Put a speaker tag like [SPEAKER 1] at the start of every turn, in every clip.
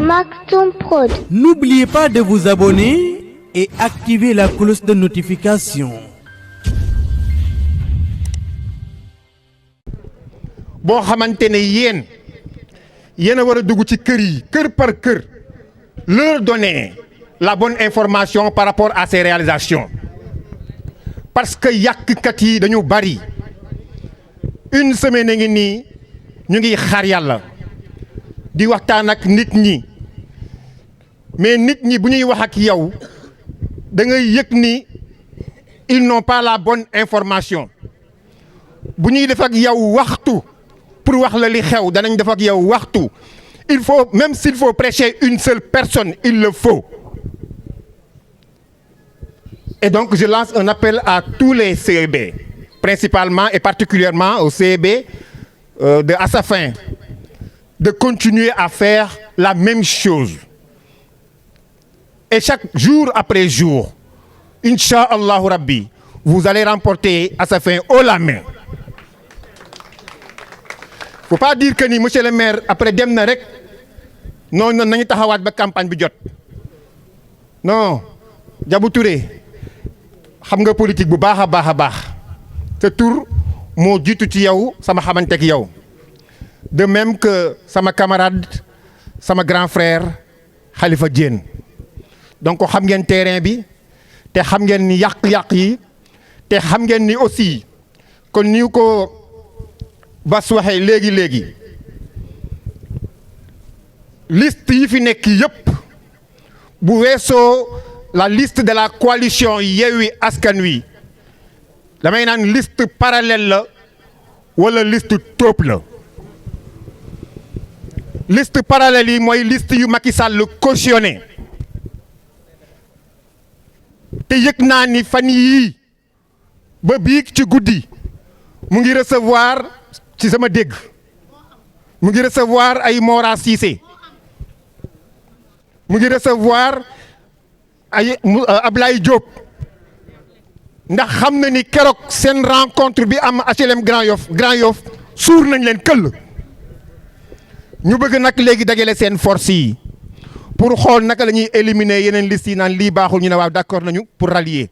[SPEAKER 1] Maktoum Prod.
[SPEAKER 2] N'oubliez pas de vous abonner et activer la cloche de notification.
[SPEAKER 3] boo xamante ne yéen a war a dugg ci kër yi kër par kër leur donner la bonne information par rapport à ces réalisations parce que yàqkat yi dañu bari une semaine a ngi nii ñu ngi xaar yàlla di waxtaan ak nit ñi mais nit ñi bu ñuy wax ak yow da ngay yëg ni ils n'ont pas la bonne information bu ñuy def ak yow waxtu pour wax la li xew danañ def ak yow waxtu il faut même s'il faut prêcher une seule personne il le faut et donc je lance un appel à tous les CEB principalement et particulièrement au CEB de Assafin de continuer à faire la même chose et chaque jour après jour Inch'Allah Rabbi vous allez remporter Assafin haut la main. Faut pas dire que ni monsieur le maire après dem na rek non nañu taxawaat ba campagne bi jot non Diabou Touré xam nga politique bu baax a baax te tur moo jiitu ci yow sama xamante ak yow de même que sama camarade sama grand frère Khalifa Diène donc xam ngeen terrain bi te xam ngeen ni yàq-yàq yi te xam ngeen ni aussi kon ni ko Bass waxee léegi liste yi fi nekk yëpp bu weesoo la liste de la coalition Yewwi Askan Wi damay naan liste parallèle la wala liste taupe la liste parallèle yi mooy liste yu Macky Sall cautionné te yëg naa ni fan yii ba biig ci guddi mu ngi recevoir ci sama dégg mu ngi recevoir ay Mora Cissé mu ngi recevoir ay Ablaye Diop ndax xam na ni keroog seen rencontre bi am HLM Grand Yoff suur nañ leen këll ñu bëgg nag léegi dajale seen force yi pour xool naka la ñuy éliminer yeneen liste yi naan lii baaxul ñu ne waaw d'accord nañu pour rallier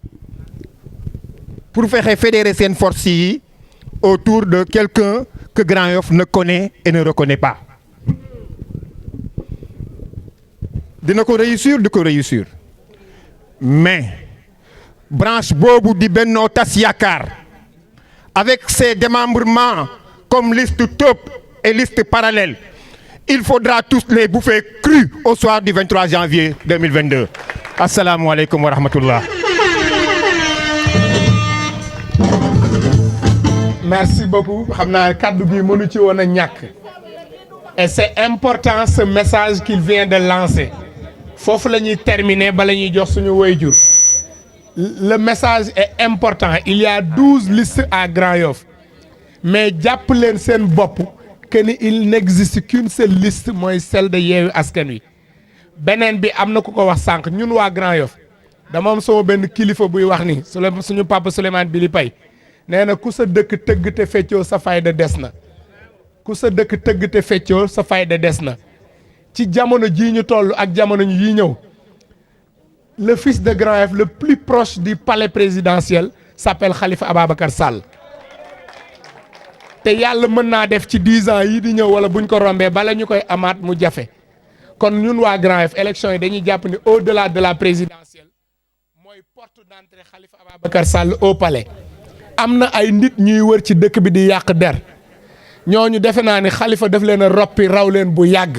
[SPEAKER 3] pour fexe fédérer seen force yi autour de quelqu'un que Grand Yoff ne connaît et ne reconnaît pas dina ko réussir di ko réussir mais branche boobu di Benno Tas Yaakaar avec ses démembrements comme liste taupe et liste parallèle il faudra tous les bouffer crus au soir du 23 janvier 2022 asalaamualeykum wa rahmatullah.
[SPEAKER 4] Merci beaucoup xam naa kaddu gi mënu ci woon a ñàkk et c'est important ce message qu'il vient de lancer foofu la ñuy terminer bala ñuy jox suñu waajur le message est important il y a 12 listes à Grand Yoff mais jàpp leen seen bopp que ni il n'existe qu'une seule liste mooy celle de Yewwi Askan Wi beneen bi am na ku ko wax sànq ñun waa Grand Yoff dama am sama benn kilifa buy wax ni suñu papa Souleymane Bili Pay nee na ku sa dëkk tëgg te feccoo sa fayda des na ku sa dëkk tëgg te feccoo sa fayda des na ci jamono jii ñu toll ak jamono yi ñëw le fils de Grand Yoff le plus proche du palais présidentiel s'appelle Khalifa Ababacar Sall te yàlla mën naa def ci 10 ans yii di ñëw wala buñ ko rombee bala ñu koy amaat mu jafe kon ñun waa Grand Yoff élection yi dañuy jàpp ni au-delà de la présidentielle mooy porte d'entrée Khalifa Ababacar Sall au palais. am na ay nit ñuy wër ci dëkk bi di yàq der ñooñu defe naa ni Khalifa daf leen a roppi raw leen bu yàgg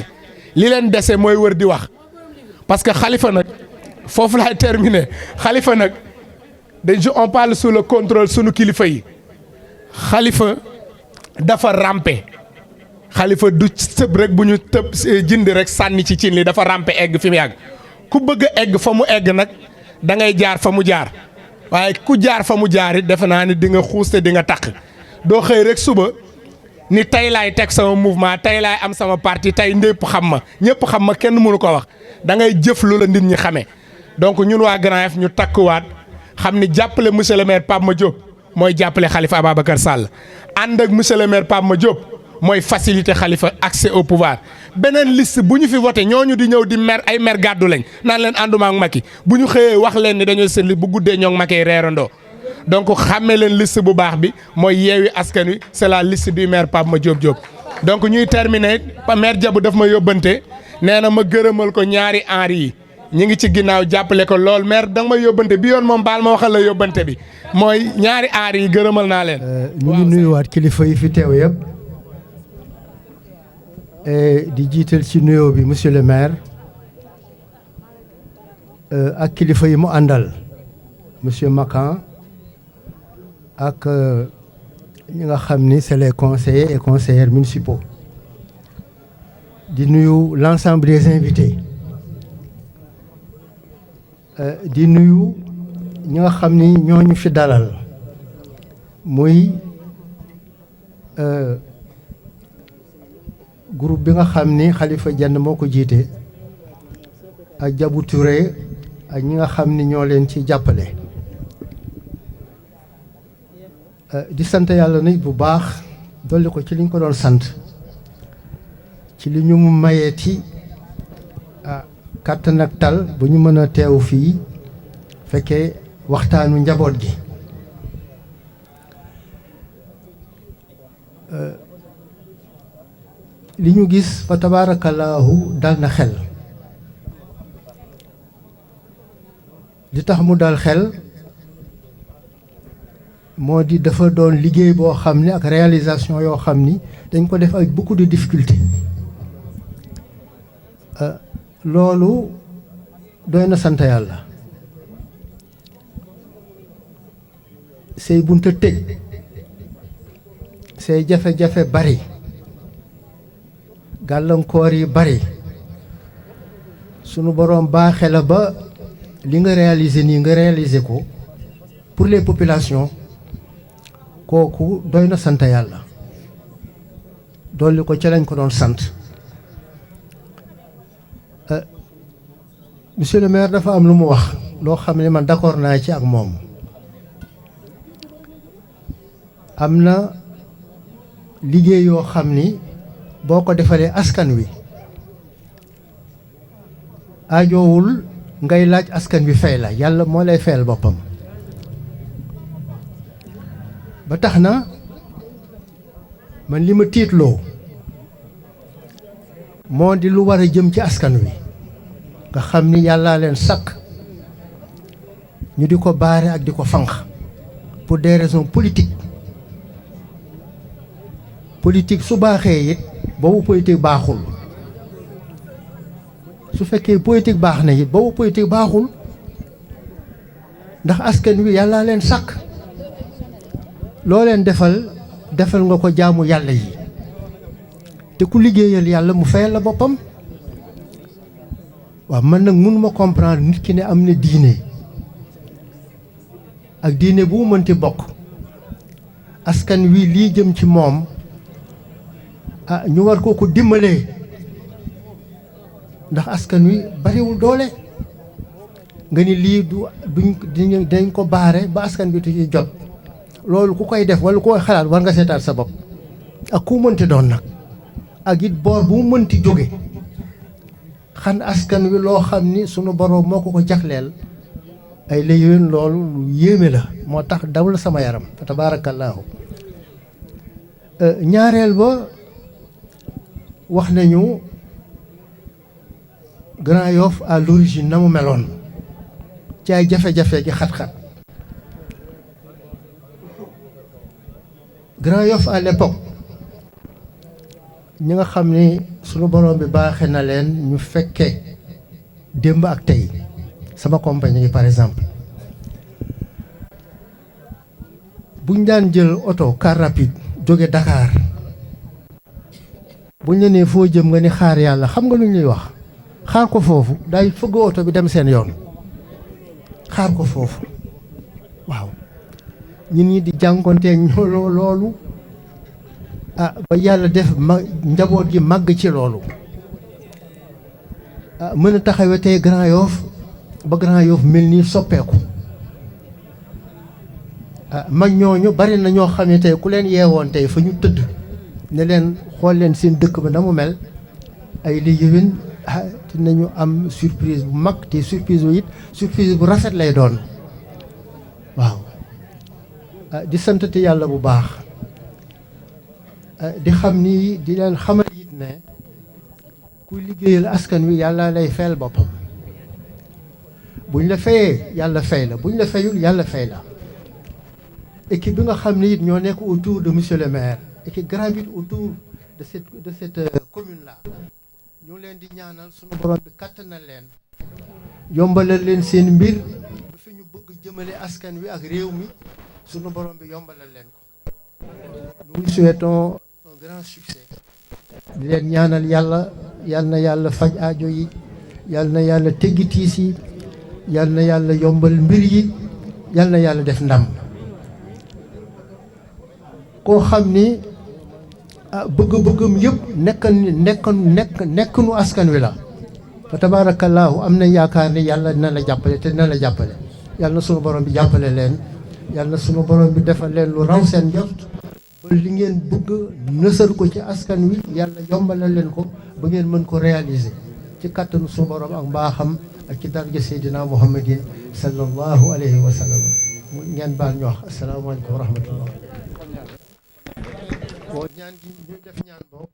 [SPEAKER 4] li leen dese mooy wër di wax parce que Khalifa nag foofu laay terminer Khalifa nag on parle sous le contrôle sunu kilifa yi Khalifa dafa rampe Khalifa du sëb rek bu ñu tëb jindi rek sànni ci cin li dafa rampe egg fi mu yàgg ku bëgg a egg fa mu egg nag da ngay jaar fa mu jaar. waaye ku jaar fa mu jaar it defe naa ni di nga xuus te di nga takk doo xëy rek suba ni tey laay teg sama mouvement tey laay am sama parti tey ñëpp xam ma kenn mënu ko wax da ngay jëf lu la nit ñi xamee donc ñun waa Grand Yoff ñu takkuwaat xam ni jàppale monsieur le maire Pape Madiop mooy jàppale Khalifa Ababacar Sall ànd ak monsieur le maire Pape Madiop mooy faciliter Khalifa accès au pouvoir beneen liste bu ñu fi voté ñooñu di ñëw di mer ay mer gàddu lañ naan leen ànduma ak Macky bu ñu xëyee wax leen ni dañoo seen li bu guddee ñoo ngi Macky reerandoo donc xàmmee leen liste bu baax bi mooy Yewwi Askan Wi c'est la liste du maire Pape Madiop Diop. donc ñuy terminer maire Diabou daf ma yóbbante nee na ma gërëmal ko ñaari Henri yi ñi ngi ci ginnaaw jàppale ko lool maire danga ma yóbbante bi yoon moom baal ma waxal la yóbbante bi mooy ñaari Henri yi gërëmal naa leen.
[SPEAKER 1] ñu ngi nuyuwaat kilifa yi fi teew yëpp di jiital ci nuyoo bi monsieur le maire ak kilifa yi mu àndal monsieur Makan ak ñi nga xam ni c'est les conseillers et conseillères municipaux di nuyu l'ensemble des invités di nuyu ñi nga xam ni ñooñu fi dalal muy groupe bi nga xam ni Khalifa Diène moo ko jiite ak Diabou Touré ak ñi nga xam ni ñoo leen ci jàppale di sant yàlla nag bu baax dolli ko ci liñ ko doon sant ci li ñu mayeeti kàttan ak tal bu ñu mën a teew fii fekkee waxtaanu njaboot gi li ñu gis fa tabaarakallaahu dal na xel li tax mu dal xel moo di dafa doon liggéey boo xam ne ak réalisation yoo xam ni dañ ko def avec beaucoup de difficultés loolu doy na sant yàlla say bunta tëj say jafe-jafe bari gàllankoor yi bari sunu boroom baaxe la ba li nga réaliser nii nga réaliser ko pour les populations kooku doy na sant yàlla dolli ko ca lañ ko doon sant monsieur le maire dafa am lu mu wax loo xam ne man d'accord naa ci ak moom am na liggéey yoo xam ni boo ko defalee askan wi ajoowul ngay laaj askan wi fay la yàlla moo lay fayal boppam ba tax na man li ma tiitloo moo di lu war a jëm ci askan wi nga xam ni yàllaa leen sakk ñu di ko baare ak di ko fanq pour des raisons politiques su baaxee it boobu politique baaxul su fekkee politique baax na it boobu politique baaxul ndax askan wi yàllaa leen sakk loo leen defal nga ko jaamu yàlla yi te ku liggéeyal yàlla mu fayal la boppam waaw man nag mënuma comprendre nit ki ne am na diine ak diine bu mu mënti bokk askan wi lii jëm ci moom ñu war koo ko dimbalee ndax askan wi bariwul doole nga ni lii dañ ko baare ba askan bi tu ci jot loolu ku koy def wala ku koy xalaat war nga seetaat sa bopp ak ku mënti doon nag ak it boor bu mu mënti jóge xan askan wi loo xam ni sunu boroom moo ko jagleel ay la yéwén loolu lu yéeme la moo tax dawul sama yaram fa tabaarakallaahu ñaareel ba wax nañu Grand Yoff à l'origine na mu meloon ci ay jafe-jafe gi xat-xat Grand Yoff à l'époque ñi nga xam ni sunu borom bi baaxe na leen ñu fekke démb ak tey sama compagnie yi par exemple buñ daan jël oto car rapide jóge Dakar buñ la nee foo jëm nga ni xaar yàlla xam nga lu ñuy wax xaar ko foofu day fëgg oto bi dem seen yoon xaar ko foofu waaw ñun ñi di jànkontee ñoo loolu ba yàlla def njaboot gi màgg ci loolu mën a taxawee tey Grand Yoff ba Grand Yoff mel nii soppeeku mag ñooñu bari na ñoo xam ne tey ku leen yeewoon tey fa ñu tëdd ne leen xool leen seen dëkk ba na mu mel ay li yëwén dinañu am surprise bu mag te surprise bu it surprise bu rafet lay doon waaw di santati yàlla bu baax di xam ni di leen xamal it ne kuy liggéeyal askan wi yàlla lay fayal boppam buñ la fayee yàlla fay la buñ la fayul yàlla fay la équipe bi nga xam ne it ñoo nekk autour de monsieur le maire et qui gravite autour de cette commune là ñu ngi leen di ñaanal sunu borom bi kattanal leen yombalal leen seen mbir ba fi ñu bëgg jëmale askan wi ak réew mi sunu borom bi yombalal leen ko nous souhaitons un grand succès di leen ñaanal yàlla yal na yàlla faj aajo yi yal na yàlla teggi tiis yi yal na yàlla yombal mbir yi yal na yàlla def ndam koo xam ni bëgg-bëggam yëpp nekkanu askan wi la fa tabaarakallaahu am na yaakaar ni yàlla dina la jàppale te dina la jàppale yàlla na sunu borom bi jàppale leen yàlla na sunu borom bi defal leen lu raw seen njort ba li ngeen bëgg nësal ko ci askan wi yàlla yombalal leen ko ba ngeen mën ko réaliser ci kàttanu sunu borom ak mbaaxam ak ci darja seydina muhammadin sallallahu alayhi wa sallam ngeen baal ñu wax asalaamaaleykum wa rahmatullah boo ñaan gi ñu def ñaan boobu